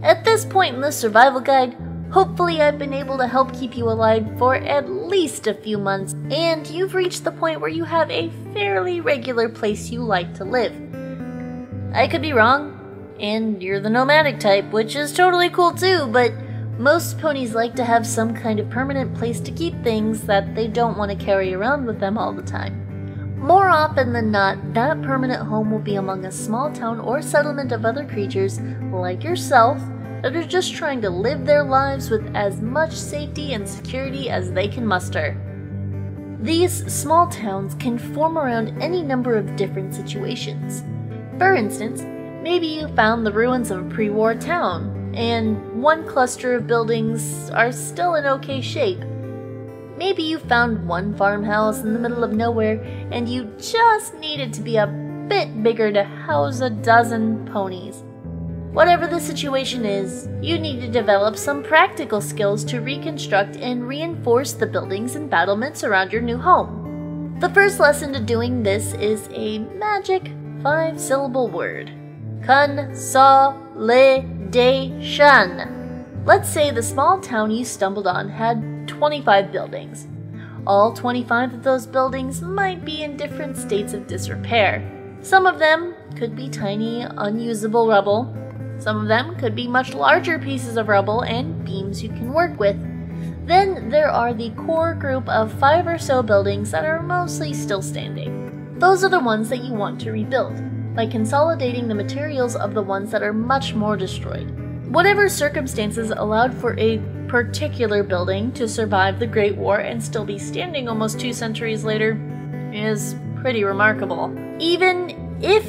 At this point in the survival guide, hopefully I've been able to help keep you alive for at least a few months, and you've reached the point where you have a fairly regular place you like to live. I could be wrong, and you're the nomadic type, which is totally cool too, but most ponies like to have some kind of permanent place to keep things that they don't want to carry around with them all the time. More often than not, that permanent home will be among a small town or settlement of other creatures, like yourself, that are just trying to live their lives with as much safety and security as they can muster. These small towns can form around any number of different situations. For instance, maybe you found the ruins of a pre-war town, and one cluster of buildings are still in okay shape. Maybe you found one farmhouse in the middle of nowhere, and you just needed to be a bit bigger to house a dozen ponies. Whatever the situation is, you need to develop some practical skills to reconstruct and reinforce the buildings and battlements around your new home. The first lesson to doing this is a magic 5-syllable word: consolidation. Let's say the small town you stumbled on had 25 buildings. All 25 of those buildings might be in different states of disrepair. Some of them could be tiny, unusable rubble. Some of them could be much larger pieces of rubble and beams you can work with. Then there are the core group of 5 or so buildings that are mostly still standing. Those are the ones that you want to rebuild, by consolidating the materials of the ones that are much more destroyed. Whatever circumstances allowed for a particular building to survive the Great War and still be standing almost 2 centuries later is pretty remarkable. Even if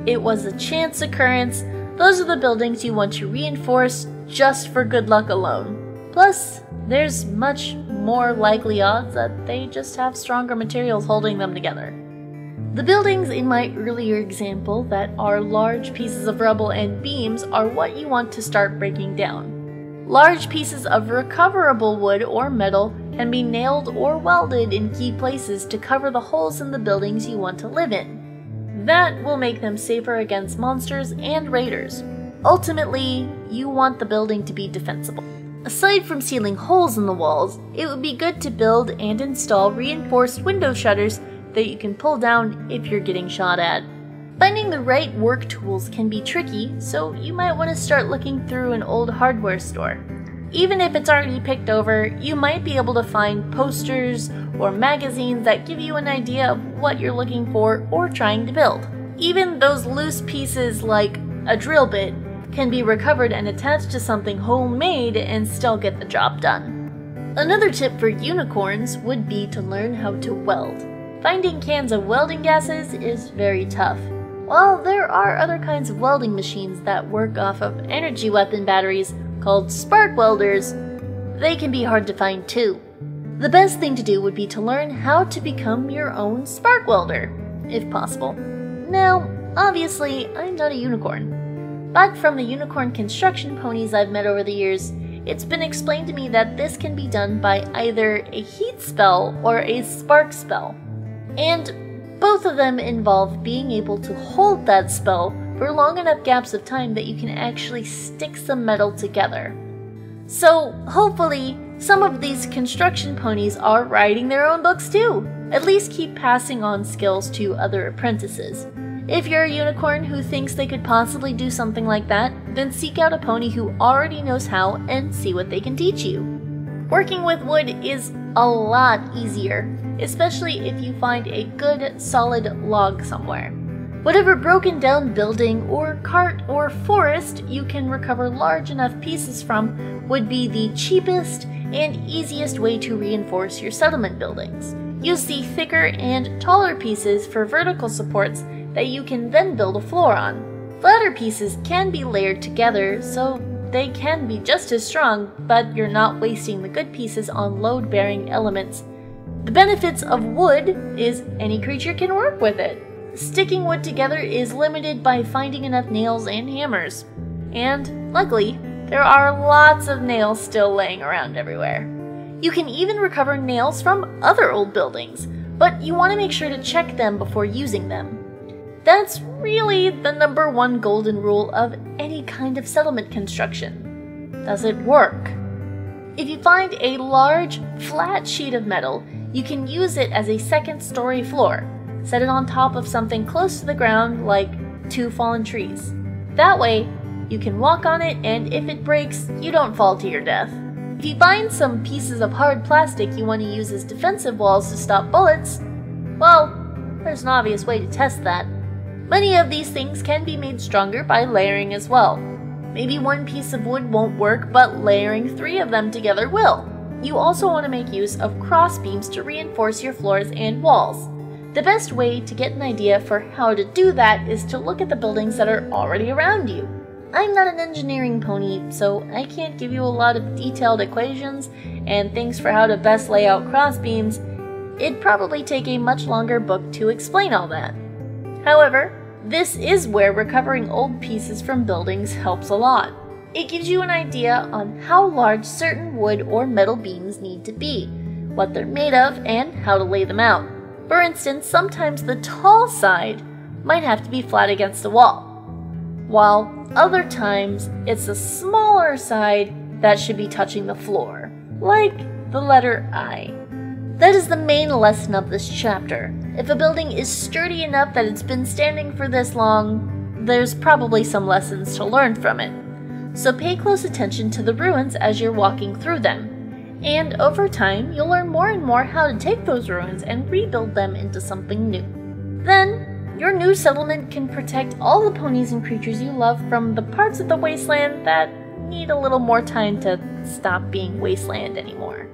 it was a chance occurrence, those are the buildings you want to reinforce just for good luck alone. Plus, there's much more likely odds that they just have stronger materials holding them together. The buildings in my earlier example that are large pieces of rubble and beams are what you want to start breaking down. Large pieces of recoverable wood or metal can be nailed or welded in key places to cover the holes in the buildings you want to live in. That will make them safer against monsters and raiders. Ultimately, you want the building to be defensible. Aside from sealing holes in the walls, it would be good to build and install reinforced window shutters that you can pull down if you're getting shot at. Finding the right work tools can be tricky, so you might want to start looking through an old hardware store. Even if it's already picked over, you might be able to find posters or magazines that give you an idea of what you're looking for or trying to build. Even those loose pieces like a drill bit can be recovered and attached to something homemade and still get the job done. Another tip for unicorns would be to learn how to weld. Finding cans of welding gases is very tough. While there are other kinds of welding machines that work off of energy weapon batteries called spark welders, they can be hard to find too. The best thing to do would be to learn how to become your own spark welder, if possible. Now, obviously, I'm not a unicorn, but from the unicorn construction ponies I've met over the years, it's been explained to me that this can be done by either a heat spell or a spark spell. And both of them involve being able to hold that spell for long enough gaps of time that you can actually stick some metal together. So hopefully, some of these construction ponies are writing their own books too. At least keep passing on skills to other apprentices. If you're a unicorn who thinks they could possibly do something like that, then seek out a pony who already knows how and see what they can teach you. Working with wood is a lot easier, especially if you find a good, solid log somewhere. Whatever broken down building or cart or forest you can recover large enough pieces from would be the cheapest and easiest way to reinforce your settlement buildings. Use the thicker and taller pieces for vertical supports that you can then build a floor on. Flatter pieces can be layered together, so they can be just as strong, but you're not wasting the good pieces on load-bearing elements. The benefits of wood is any creature can work with it. Sticking wood together is limited by finding enough nails and hammers. And, luckily, there are lots of nails still laying around everywhere. You can even recover nails from other old buildings, but you want to make sure to check them before using them. That's really the #1 golden rule of any kind of settlement construction. does it work? If you find a large, flat sheet of metal, you can use it as a second-story floor. Set it on top of something close to the ground, like 2 fallen trees. That way, you can walk on it, and if it breaks, you don't fall to your death. If you find some pieces of hard plastic you want to use as defensive walls to stop bullets, well, there's an obvious way to test that. Many of these things can be made stronger by layering as well. Maybe one piece of wood won't work, but layering 3 of them together will. You also want to make use of cross beams to reinforce your floors and walls. The best way to get an idea for how to do that is to look at the buildings that are already around you. I'm not an engineering pony, so I can't give you a lot of detailed equations and things for how to best lay out cross beams. It'd probably take a much longer book to explain all that. However, this is where recovering old pieces from buildings helps a lot. It gives you an idea on how large certain wood or metal beams need to be, what they're made of, and how to lay them out. For instance, sometimes the tall side might have to be flat against a wall, while other times it's the smaller side that should be touching the floor, like the letter I. That is the main lesson of this chapter. If a building is sturdy enough that it's been standing for this long, there's probably some lessons to learn from it. So pay close attention to the ruins as you're walking through them. And over time, you'll learn more and more how to take those ruins and rebuild them into something new. Then, your new settlement can protect all the ponies and creatures you love from the parts of the wasteland that need a little more time to stop being wasteland anymore.